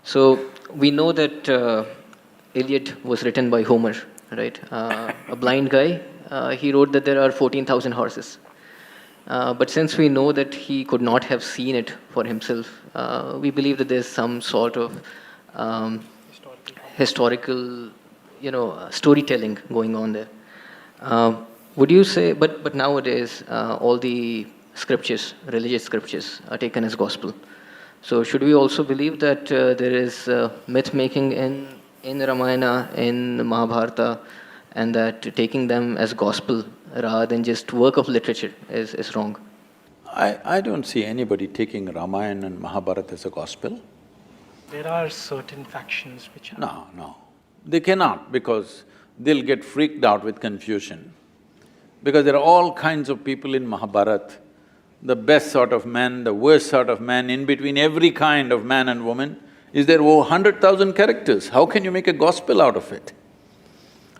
So we know that Iliad was written by Homer, right? A blind guy. He wrote that there are 14,000 horses. But since we know that he could not have seen it for himself, we believe that there's some sort of um, historical, storytelling going on there. Would you say? But nowadays, all the scriptures, religious scriptures, are taken as gospel. So should we also believe that there is myth making in Ramayana, in Mahabharata, and that taking them as gospel rather than just work of literature is wrong? I don't see anybody taking Ramayan and Mahabharata as a gospel. There are certain factions which are… No, no. They cannot, because they'll get freaked out with confusion. Because there are all kinds of people in Mahabharata, the best sort of man, the worst sort of man, in between every kind of man and woman. Is there over 100,000 characters? How can you make a gospel out of it?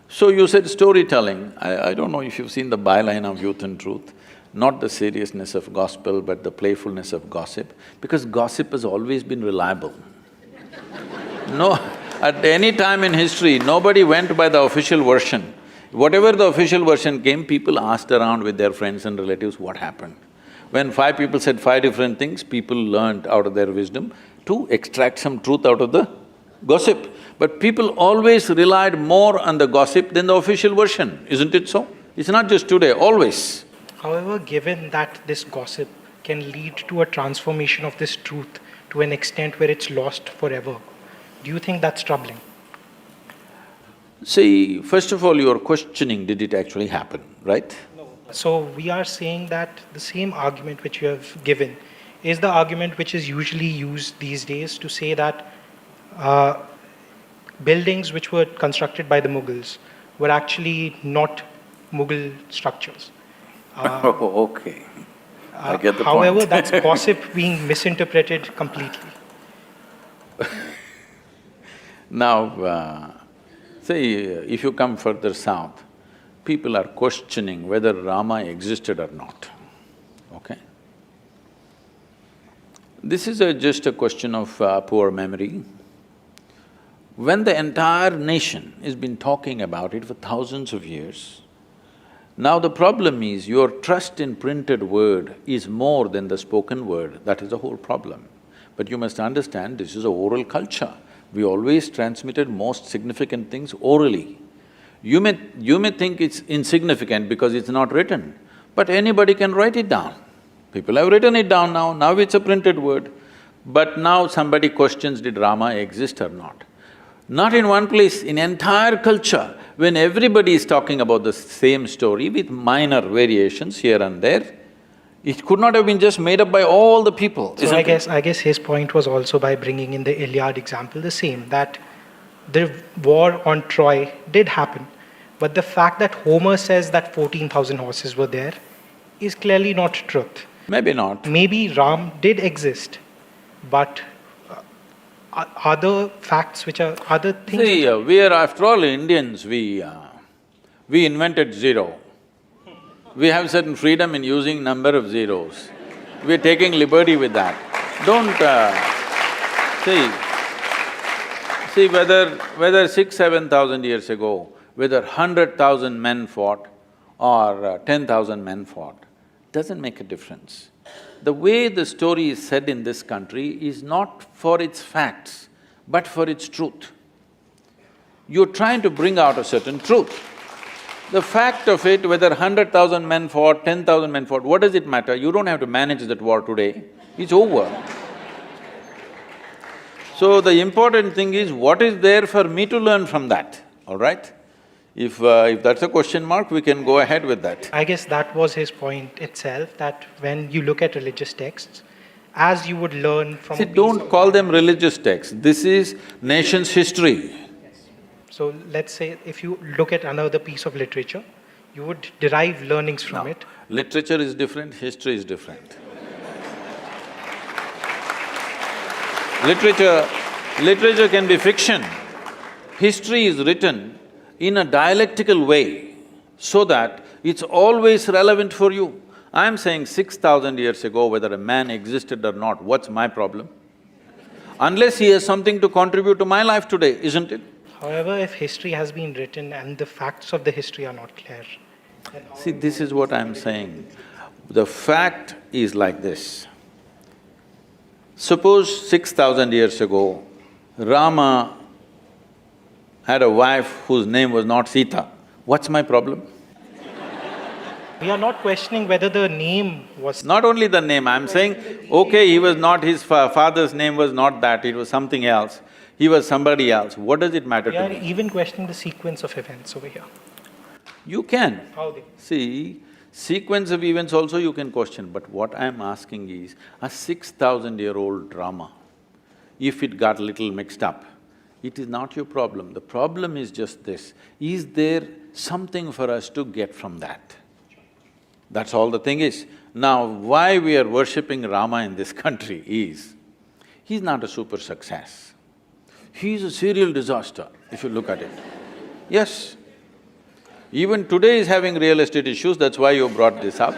So you said storytelling. I don't know if you've seen the byline of Youth and Truth, not the seriousness of gospel, but the playfulness of gossip, because gossip has always been reliable. No, at any time in history, nobody went by the official version. Whatever the official version came, people asked around with their friends and relatives what happened. When five people said five different things, people learned out of their wisdom to extract some truth out of the gossip. But people always relied more on the gossip than the official version, isn't it so? It's not just today, always. However, given that this gossip can lead to a transformation of this truth to an extent where it's lost forever, do you think that's troubling? See, first of all, you're questioning, did it actually happen, right? So we are saying that the same argument which you have given is the argument which is usually used these days to say that buildings which were constructed by the Mughals were actually not Mughal structures. Okay. I get the however, point. that's gossip being misinterpreted completely. Now, see, if you come further south, people are questioning whether Rama existed or not, okay? This is just a question of poor memory. When the entire nation has been talking about it for thousands of years, now the problem is your trust in printed word is more than the spoken word, that is the whole problem. But you must understand, this is a oral culture. We always transmitted most significant things orally. You may think it's insignificant because it's not written, but anybody can write it down. People have written it down now it's a printed word. But now somebody questions, did Rama exist or not? Not in one place, in entire culture, when everybody is talking about the same story with minor variations here and there, it could not have been just made up by all the people, So I guess his point was also by bringing in the Iliad example the same, that the war on Troy did happen, but the fact that Homer says that 14,000 horses were there is clearly not truth. Maybe not. Maybe Ram did exist, but other facts which are… other things… See, we are after all Indians, we invented zero. We have certain freedom in using number of zeros. We're taking liberty with that. Don't… see, whether 6,000–7,000 years ago, whether 100,000 men fought or 10,000 men fought, doesn't make a difference. The way the story is said in this country is not for its facts, but for its truth. You're trying to bring out a certain truth. The fact of it, whether 100,000 men fought, 10,000 men fought, what does it matter? You don't have to manage that war today, it's over. So the important thing is, what is there for me to learn from that, all right? If that's a question mark, we can go ahead with that. I guess that was his point itself, that when you look at religious texts, as you would learn from… See, don't call them religious texts, this is nation's history. So let's say if you look at another piece of literature, you would derive learnings from it. Literature is different, history is different. Literature can be fiction. History is written in a dialectical way so that it's always relevant for you. I'm saying 6,000 years ago, whether a man existed or not, what's my problem? unless he has something to contribute to my life today, isn't it? However, if history has been written and the facts of the history are not clear, then how See, this is what I'm saying. The fact is like this. Suppose 6,000 years ago, Rama had a wife whose name was not Sita. What's my problem? we are not questioning whether the name was… Not only the name, I'm saying, okay, he was not… his father's name was not that, it was something else. He was somebody else. What does it matter We to are me? even questioning the sequence of events over here. You can. How they… See, sequence of events also you can question, but what I'm asking is, a 6,000-year-old drama, if it got little mixed up, it is not your problem. The problem is just this, is there something for us to get from that? That's all the thing is. Now, why we are worshipping Rama in this country is, he's not a super success. He's a serial disaster, if you look at it. Yes. Even today he's having real estate issues, that's why you brought this up.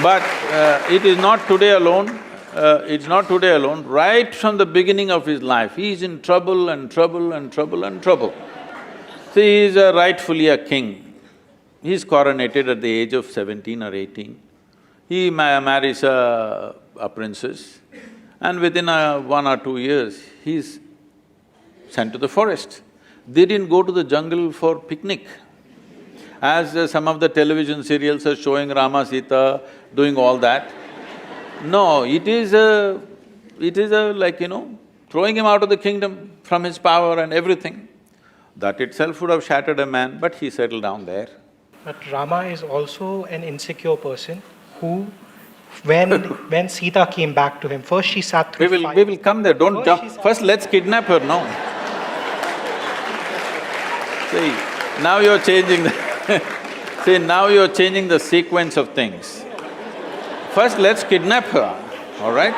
But it is not today alone, it's not today alone. Right from the beginning of his life, he is in trouble and trouble and trouble and trouble. See, he is rightfully a king. He is coronated at the age of 17 or 18. He marries a princess, and within 1 or 2 years, he's sent to the forest. They didn't go to the jungle for picnic. As some of the television serials are showing Rama, Sita doing all that. No, it is like, throwing him out of the kingdom from his power and everything. That itself would have shattered a man, but he settled down there. But Rama is also an insecure person who, when Sita came back to him, first she sat through fire. We will come there, don't First jump. she sat… First, let's kidnap her, no. See, now you're changing the see, now you're changing the sequence of things. First, let's kidnap her, all right?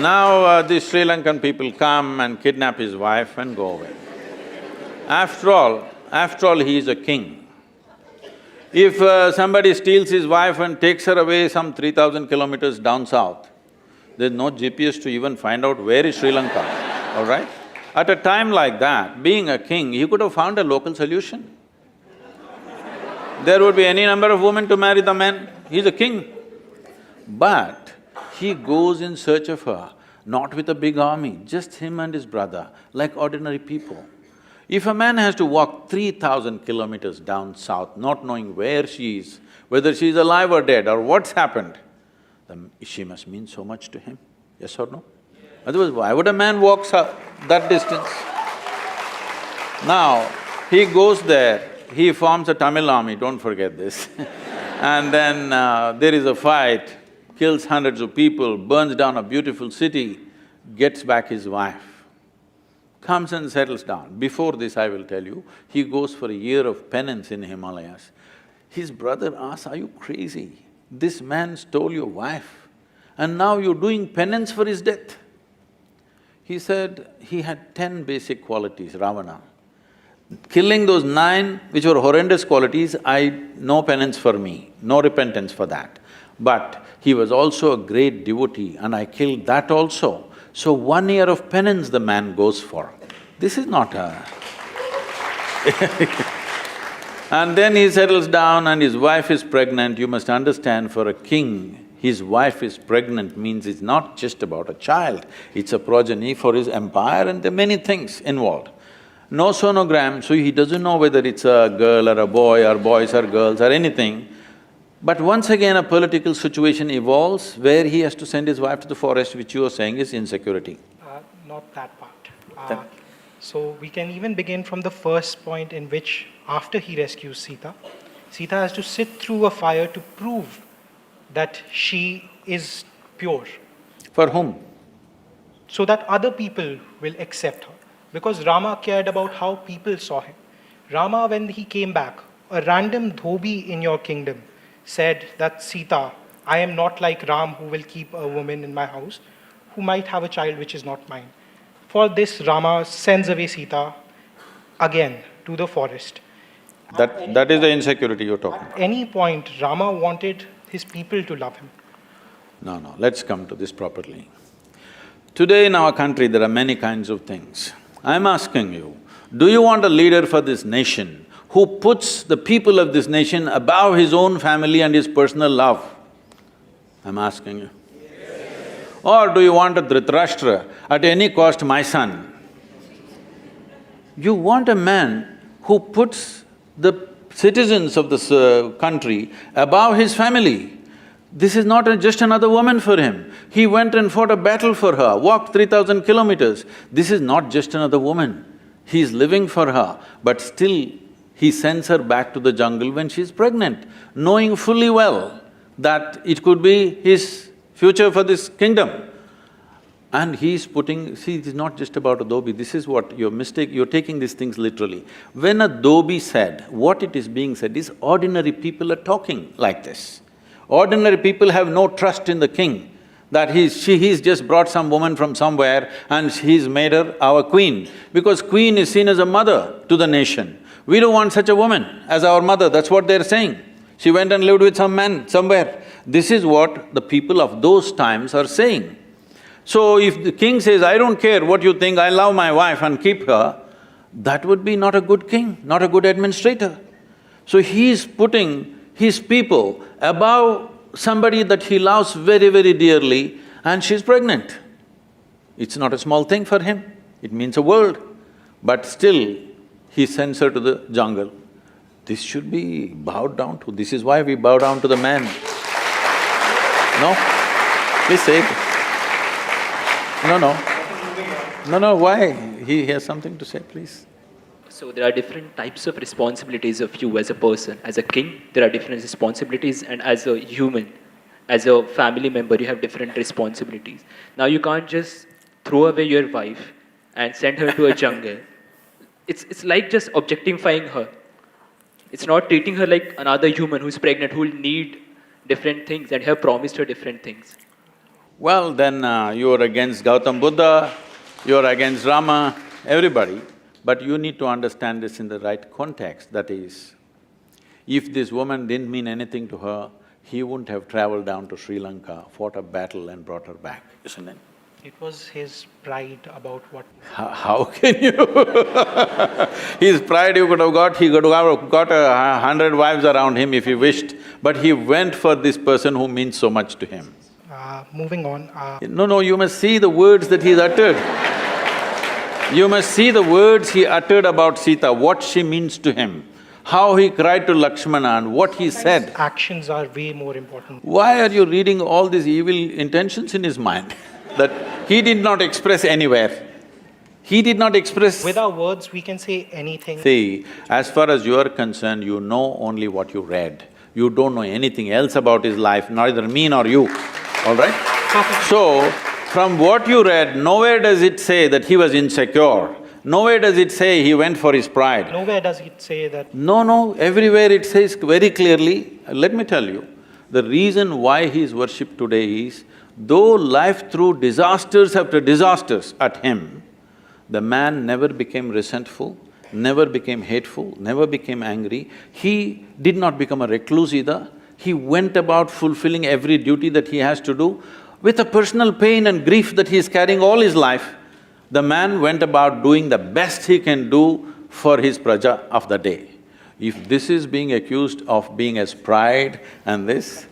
Now, the Sri Lankan people come and kidnap his wife and go away. After all, he is a king. If somebody steals his wife and takes her away some 3,000 kilometers down south, there's no GPS to even find out where is Sri Lanka, all right? At a time like that, being a king, he could have found a local solution. There would be any number of women to marry the men, he's a king. But he goes in search of her, not with a big army, just him and his brother, like ordinary people. If a man has to walk 3,000 kilometers down south, not knowing where she is, whether she is alive or dead or what's happened, then she must mean so much to him, yes or no? Otherwise, why would a man walk that distance? Now, he goes there, he forms a Tamil army, don't forget this and then there is a fight, kills hundreds of people, burns down a beautiful city, gets back his wife, comes and settles down. Before this, I will tell you, he goes for a year of penance in Himalayas. His brother asks, are you crazy? This man stole your wife and now you're doing penance for his death. He said he had 10 basic qualities, Ravana. Killing those 9, which were horrendous qualities, no penance for me, no repentance for that. But he was also a great devotee and I killed that also. So 1 year of penance the man goes for. This is not a And then he settles down and his wife is pregnant. You must understand, for a king, his wife is pregnant means it's not just about a child, it's a progeny for his empire and there are many things involved. No sonogram, so he doesn't know whether it's a girl or a boy or boys or girls or anything. But once again a political situation evolves where he has to send his wife to the forest, which you are saying is insecurity. Not that part. So we can even begin from the first point in which, after he rescues Sita, Sita has to sit through a fire to prove that she is pure. For whom? So that other people will accept her. Because Rama cared about how people saw him. Rama, when he came back, a random dhobi in your kingdom said that, Sita, I am not like Ram who will keep a woman in my house, who might have a child which is not mine. For this, Rama sends away Sita again to the forest. That is the insecurity you're talking about. At any point, Rama wanted his people to love him. No, let's come to this properly. Today in our country, there are many kinds of things. I'm asking you, do you want a leader for this nation who puts the people of this nation above his own family and his personal love? I'm asking you. Or do you want a Dhritarashtra, at any cost my son? You want a man who puts the citizens of this country above his family. This is not just another woman for him. He went and fought a battle for her, walked 3,000 kilometers. This is not just another woman. He is living for her, but still he sends her back to the jungle when she's pregnant, knowing fully well that it could be his future for this kingdom. And he's putting… See, it is not just about a dhobi, this is what your mistake… you're taking these things literally. When a dhobi said, what it is being said is ordinary people are talking like this. Ordinary people have no trust in the king, that he's just brought some woman from somewhere and he's made her our queen, because queen is seen as a mother to the nation. We don't want such a woman as our mother, that's what they're saying. She went and lived with some man somewhere. This is what the people of those times are saying. So if the king says, I don't care what you think, I love my wife and keep her, that would be not a good king, not a good administrator. So he's putting his people above somebody that he loves very, very dearly, and she's pregnant. It's not a small thing for him, it means a world. But still, he sends her to the jungle. This should be bowed down to, this is why we bow down to the man. No? Please say it. No, why? He has something to say, please. So there are different types of responsibilities of you as a person. As a king, there are different responsibilities, and as a human, as a family member, you have different responsibilities. Now you can't just throw away your wife and send her to a jungle. It's like just objectifying her. It's not treating her like another human who's pregnant, who will need different things, and you have promised her different things. Well, then you're against Gautam Buddha, you're against Rama, everybody. But you need to understand this in the right context, that is, if this woman didn't mean anything to her, he wouldn't have traveled down to Sri Lanka, fought a battle and brought her back, isn't it? It was his pride about what… How can you His pride he could have got 100 wives around him if he wished, but he went for this person who means so much to him. Moving on… No, you must see the words that he's uttered. You must see the words he uttered about Sita, what she means to him, how he cried to Lakshmana and what he said. Actions are way more important. Why are you reading all these evil intentions in his mind that he did not express anywhere? He did not express… With our words, we can say anything. See, as far as you are concerned, you know only what you read. You don't know anything else about his life, neither me nor you, all right? Perfect. So, from what you read, nowhere does it say that he was insecure. Nowhere does it say he went for his pride. Nowhere does it say that… No, everywhere it says very clearly, let me tell you, the reason why he is worshipped today is, though life threw disasters after disasters at him, the man never became resentful, never became hateful, never became angry. He did not become a recluse either. He went about fulfilling every duty that he has to do. With a personal pain and grief that he is carrying all his life, the man went about doing the best he can do for his praja of the day. If this is being accused of being as pride and this,